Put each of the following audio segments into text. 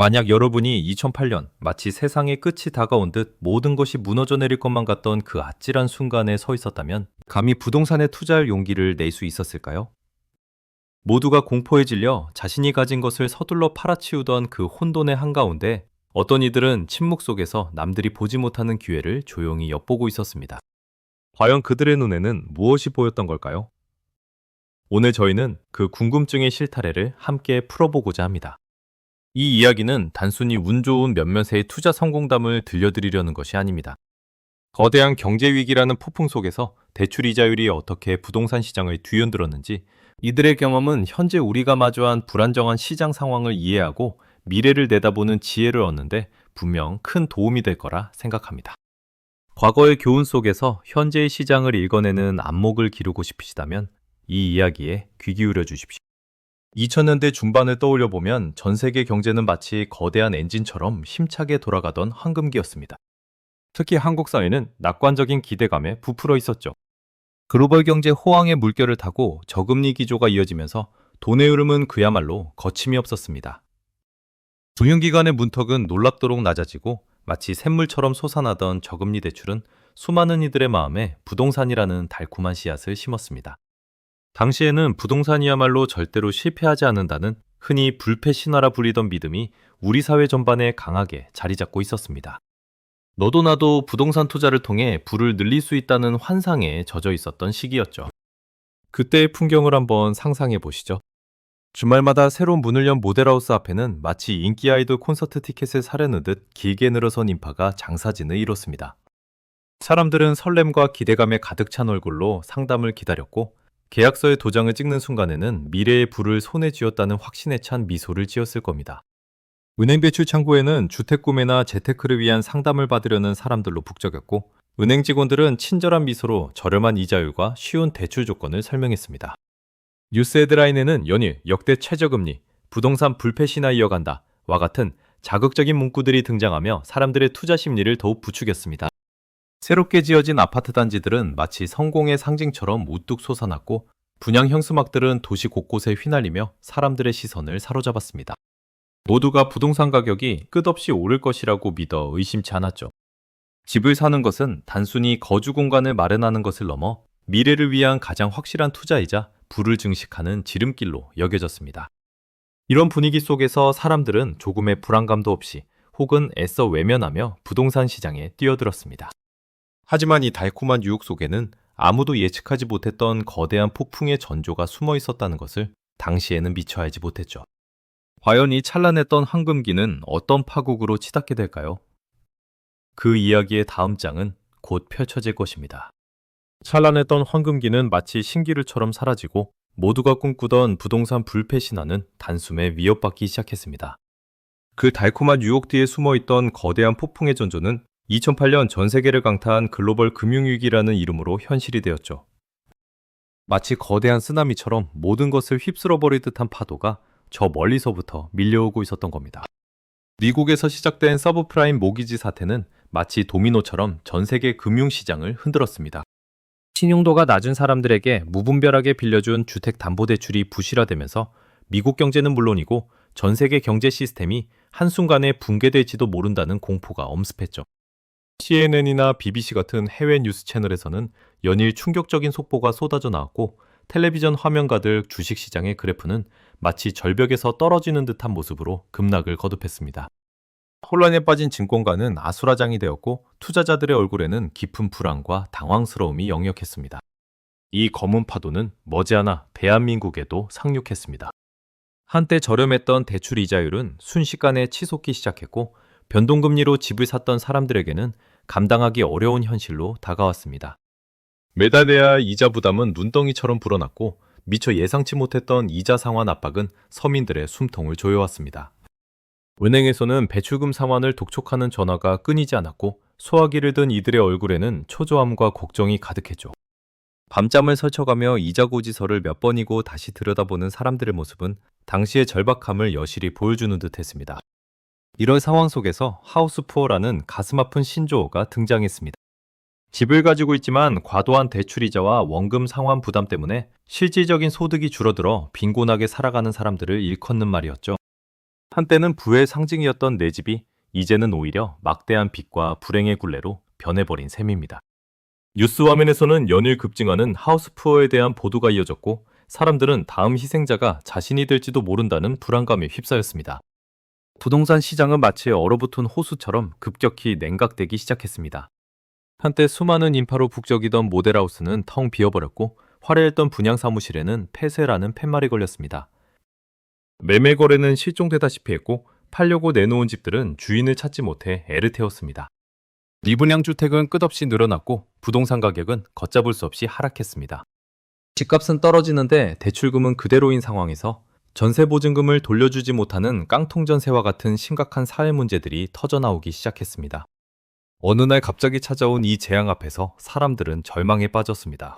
만약 여러분이 2008년 마치 세상의 끝이 다가온 듯 모든 것이 무너져 내릴 것만 같던 그 아찔한 순간에 서 있었다면 감히 부동산에 투자할 용기를 낼 수 있었을까요? 모두가 공포에 질려 자신이 가진 것을 서둘러 팔아치우던 그 혼돈의 한가운데 어떤 이들은 침묵 속에서 남들이 보지 못하는 기회를 조용히 엿보고 있었습니다. 과연 그들의 눈에는 무엇이 보였던 걸까요? 오늘 저희는 그 궁금증의 실타래를 함께 풀어보고자 합니다. 이 이야기는 단순히 운 좋은 몇몇의 투자 성공담을 들려드리려는 것이 아닙니다. 거대한 경제 위기라는 폭풍 속에서 대출 이자율이 어떻게 부동산 시장을 뒤흔들었는지, 이들의 경험은 현재 우리가 마주한 불안정한 시장 상황을 이해하고 미래를 내다보는 지혜를 얻는데 분명 큰 도움이 될 거라 생각합니다. 과거의 교훈 속에서 현재의 시장을 읽어내는 안목을 기르고 싶으시다면 이 이야기에 귀 기울여 주십시오. 2000년대 중반을 떠올려 보면 전 세계 경제는 마치 거대한 엔진처럼 힘차게 돌아가던 황금기였습니다. 특히 한국 사회는 낙관적인 기대감에 부풀어 있었죠. 글로벌 경제 호황의 물결을 타고 저금리 기조가 이어지면서 돈의 흐름은 그야말로 거침이 없었습니다. 금융기관의 문턱은 놀랍도록 낮아지고 마치 샘물처럼 솟아나던 저금리 대출은 수많은 이들의 마음에 부동산이라는 달콤한 씨앗을 심었습니다. 당시에는 부동산이야말로 절대로 실패하지 않는다는 흔히 불패 신화라 불리던 믿음이 우리 사회 전반에 강하게 자리 잡고 있었습니다. 너도 나도 부동산 투자를 통해 부를 늘릴 수 있다는 환상에 젖어 있었던 시기였죠. 그때의 풍경을 한번 상상해 보시죠. 주말마다 새로운 문을 연 모델하우스 앞에는 마치 인기 아이돌 콘서트 티켓을 사려느듯 길게 늘어선 인파가 장사진을 이뤘습니다. 사람들은 설렘과 기대감에 가득 찬 얼굴로 상담을 기다렸고, 계약서에 도장을 찍는 순간에는 미래의 부를 손에 쥐었다는 확신에 찬 미소를 지었을 겁니다. 은행 대출 창구에는 주택 구매나 재테크를 위한 상담을 받으려는 사람들로 북적였고, 은행 직원들은 친절한 미소로 저렴한 이자율과 쉬운 대출 조건을 설명했습니다. 뉴스 헤드라인에는 연일 역대 최저금리, 부동산 불패 신화 이어간다 와 같은 자극적인 문구들이 등장하며 사람들의 투자 심리를 더욱 부추겼습니다. 새롭게 지어진 아파트 단지들은 마치 성공의 상징처럼 우뚝 솟아났고, 분양 현수막들은 도시 곳곳에 휘날리며 사람들의 시선을 사로잡았습니다. 모두가 부동산 가격이 끝없이 오를 것이라고 믿어 의심치 않았죠. 집을 사는 것은 단순히 거주 공간을 마련하는 것을 넘어 미래를 위한 가장 확실한 투자이자 부를 증식하는 지름길로 여겨졌습니다. 이런 분위기 속에서 사람들은 조금의 불안감도 없이 혹은 애써 외면하며 부동산 시장에 뛰어들었습니다. 하지만 이 달콤한 유혹 속에는 아무도 예측하지 못했던 거대한 폭풍의 전조가 숨어 있었다는 것을 당시에는 미처 알지 못했죠. 과연 이 찬란했던 황금기는 어떤 파국으로 치닫게 될까요? 그 이야기의 다음 장은 곧 펼쳐질 것입니다. 찬란했던 황금기는 마치 신기루처럼 사라지고 모두가 꿈꾸던 부동산 불패 신화는 단숨에 위협받기 시작했습니다. 그 달콤한 유혹 뒤에 숨어있던 거대한 폭풍의 전조는 2008년 전 세계를 강타한 글로벌 금융위기라는 이름으로 현실이 되었죠. 마치 거대한 쓰나미처럼 모든 것을 휩쓸어버릴 듯한 파도가 저 멀리서부터 밀려오고 있었던 겁니다. 미국에서 시작된 서브프라임 모기지 사태는 마치 도미노처럼 전 세계 금융시장을 흔들었습니다. 신용도가 낮은 사람들에게 무분별하게 빌려준 주택담보대출이 부실화되면서 미국 경제는 물론이고 전 세계 경제 시스템이 한순간에 붕괴될지도 모른다는 공포가 엄습했죠. CNN이나 BBC 같은 해외 뉴스 채널에서는 연일 충격적인 속보가 쏟아져 나왔고, 텔레비전 화면 가득 주식시장의 그래프는 마치 절벽에서 떨어지는 듯한 모습으로 급락을 거듭했습니다. 혼란에 빠진 증권가는 아수라장이 되었고, 투자자들의 얼굴에는 깊은 불안과 당황스러움이 역력했습니다. 이 검은 파도는 머지않아 대한민국에도 상륙했습니다. 한때 저렴했던 대출 이자율은 순식간에 치솟기 시작했고, 변동금리로 집을 샀던 사람들에게는 감당하기 어려운 현실로 다가왔습니다. 매달 내야 할 이자 부담은 눈덩이처럼 불어났고, 미처 예상치 못했던 이자 상환 압박은 서민들의 숨통을 조여왔습니다. 은행에서는 배출금 상환을 독촉하는 전화가 끊이지 않았고, 소화기를 든 이들의 얼굴에는 초조함과 걱정이 가득했죠. 밤잠을 설쳐가며 이자 고지서를 몇 번이고 다시 들여다보는 사람들의 모습은 당시의 절박함을 여실히 보여주는 듯했습니다. 이런 상황 속에서 하우스 푸어라는 가슴 아픈 신조어가 등장했습니다. 집을 가지고 있지만 과도한 대출이자와 원금 상환 부담 때문에 실질적인 소득이 줄어들어 빈곤하게 살아가는 사람들을 일컫는 말이었죠. 한때는 부의 상징이었던 내 집이 이제는 오히려 막대한 빚과 불행의 굴레로 변해버린 셈입니다. 뉴스 화면에서는 연일 급증하는 하우스푸어에 대한 보도가 이어졌고 사람들은 다음 희생자가 자신이 될지도 모른다는 불안감에 휩싸였습니다. 부동산 시장은 마치 얼어붙은 호수처럼 급격히 냉각되기 시작했습니다. 한때 수많은 인파로 북적이던 모델하우스는 텅 비어버렸고 화려했던 분양 사무실에는 폐쇄라는 팻말이 걸렸습니다. 매매 거래는 실종되다시피 했고 팔려고 내놓은 집들은 주인을 찾지 못해 애를 태웠습니다. 미분양 주택은 끝없이 늘어났고 부동산 가격은 걷잡을 수 없이 하락했습니다. 집값은 떨어지는데 대출금은 그대로인 상황에서 전세보증금을 돌려주지 못하는 깡통전세와 같은 심각한 사회 문제들이 터져나오기 시작했습니다. 어느 날 갑자기 찾아온 이 재앙 앞에서 사람들은 절망에 빠졌습니다.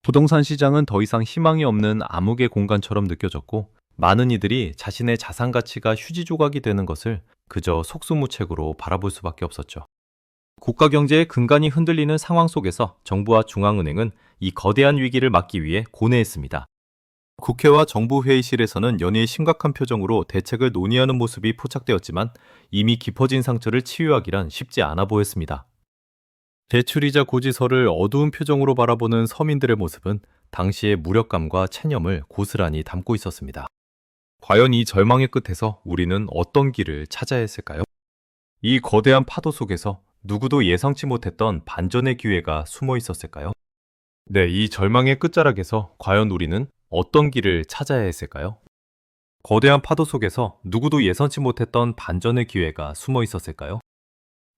부동산 시장은 더 이상 희망이 없는 암흑의 공간처럼 느껴졌고 많은 이들이 자신의 자산 가치가 휴지 조각이 되는 것을 그저 속수무책으로 바라볼 수밖에 없었죠. 국가 경제의 근간이 흔들리는 상황 속에서 정부와 중앙은행은 이 거대한 위기를 막기 위해 고뇌했습니다. 국회와 정부 회의실에서는 연일 심각한 표정으로 대책을 논의하는 모습이 포착되었지만 이미 깊어진 상처를 치유하기란 쉽지 않아 보였습니다. 대출이자 고지서를 어두운 표정으로 바라보는 서민들의 모습은 당시의 무력감과 체념을 고스란히 담고 있었습니다. 과연 이 절망의 끝에서 우리는 어떤 길을 찾아야 했을까요? 이 거대한 파도 속에서 누구도 예상치 못했던 반전의 기회가 숨어 있었을까요? 네, 이 절망의 끝자락에서 과연 우리는 어떤 길을 찾아야 했을까요? 거대한 파도 속에서 누구도 예상치 못했던 반전의 기회가 숨어 있었을까요?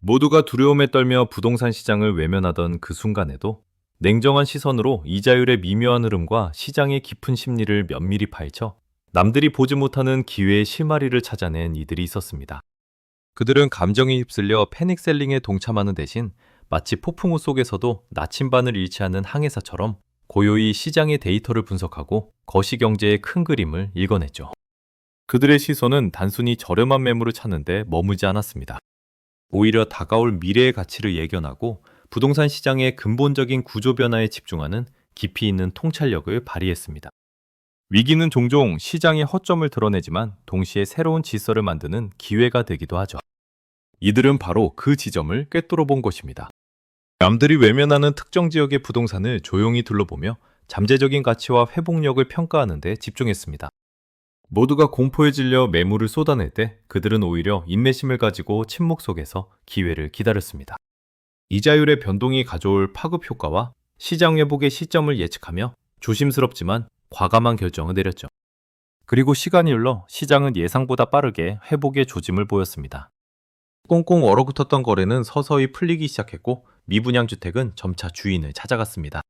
모두가 두려움에 떨며 부동산 시장을 외면하던 그 순간에도 냉정한 시선으로 이자율의 미묘한 흐름과 시장의 깊은 심리를 면밀히 파헤쳐 남들이 보지 못하는 기회의 실마리를 찾아낸 이들이 있었습니다. 그들은 감정에 휩쓸려 패닉셀링에 동참하는 대신 마치 폭풍우 속에서도 나침반을 잃지 않는 항해사처럼 고요히 시장의 데이터를 분석하고 거시경제의 큰 그림을 읽어냈죠. 그들의 시선은 단순히 저렴한 매물을 찾는 데 머물지 않았습니다. 오히려 다가올 미래의 가치를 예견하고 부동산 시장의 근본적인 구조 변화에 집중하는 깊이 있는 통찰력을 발휘했습니다. 위기는 종종 시장의 허점을 드러내지만 동시에 새로운 질서를 만드는 기회가 되기도 하죠. 이들은 바로 그 지점을 꿰뚫어 본 것입니다. 남들이 외면하는 특정 지역의 부동산을 조용히 둘러보며 잠재적인 가치와 회복력을 평가하는 데 집중했습니다. 모두가 공포에 질려 매물을 쏟아낼 때 그들은 오히려 인내심을 가지고 침묵 속에서 기회를 기다렸습니다. 이자율의 변동이 가져올 파급 효과와 시장 회복의 시점을 예측하며 조심스럽지만 과감한 결정을 내렸죠. 그리고 시간이 흘러 시장은 예상보다 빠르게 회복의 조짐을 보였습니다. 꽁꽁 얼어붙었던 거래는 서서히 풀리기 시작했고 미분양 주택은 점차 주인을 찾아갔습니다.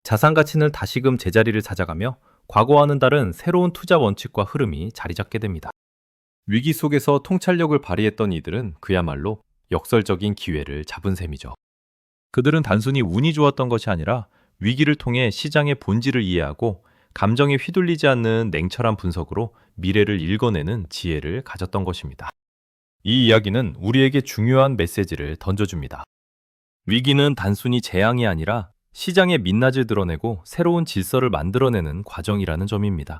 자산 가치는 다시금 제자리를 찾아가며 과거와는 다른 새로운 투자 원칙과 흐름이 자리 잡게 됩니다. 위기 속에서 통찰력을 발휘했던 이들은 그야말로 역설적인 기회를 잡은 셈이죠. 그들은 단순히 운이 좋았던 것이 아니라 위기를 통해 시장의 본질을 이해하고 감정에 휘둘리지 않는 냉철한 분석으로 미래를 읽어내는 지혜를 가졌던 것입니다. 이 이야기는 우리에게 중요한 메시지를 던져줍니다. 위기는 단순히 재앙이 아니라 시장의 민낯을 드러내고 새로운 질서를 만들어내는 과정이라는 점입니다.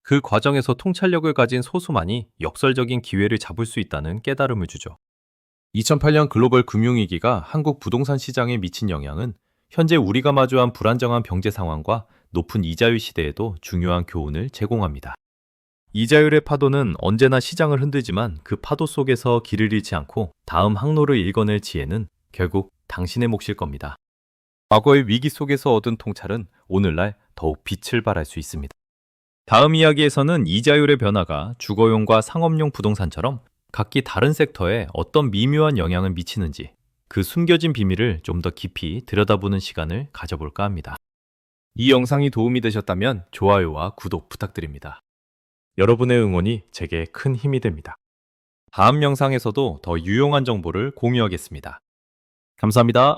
그 과정에서 통찰력을 가진 소수만이 역설적인 기회를 잡을 수 있다는 깨달음을 주죠. 2008년 글로벌 금융위기가 한국 부동산 시장에 미친 영향은 현재 우리가 마주한 불안정한 경제 상황과 높은 이자율 시대에도 중요한 교훈을 제공합니다. 이자율의 파도는 언제나 시장을 흔들지만 그 파도 속에서 길을 잃지 않고 다음 항로를 읽어낼 지혜는 결국 당신의 몫일 겁니다. 과거의 위기 속에서 얻은 통찰은 오늘날 더욱 빛을 발할 수 있습니다. 다음 이야기에서는 이자율의 변화가 주거용과 상업용 부동산처럼 각기 다른 섹터에 어떤 미묘한 영향을 미치는지 그 숨겨진 비밀을 좀 더 깊이 들여다보는 시간을 가져볼까 합니다. 이 영상이 도움이 되셨다면 좋아요와 구독 부탁드립니다. 여러분의 응원이 제게 큰 힘이 됩니다. 다음 영상에서도 더 유용한 정보를 공유하겠습니다. 감사합니다.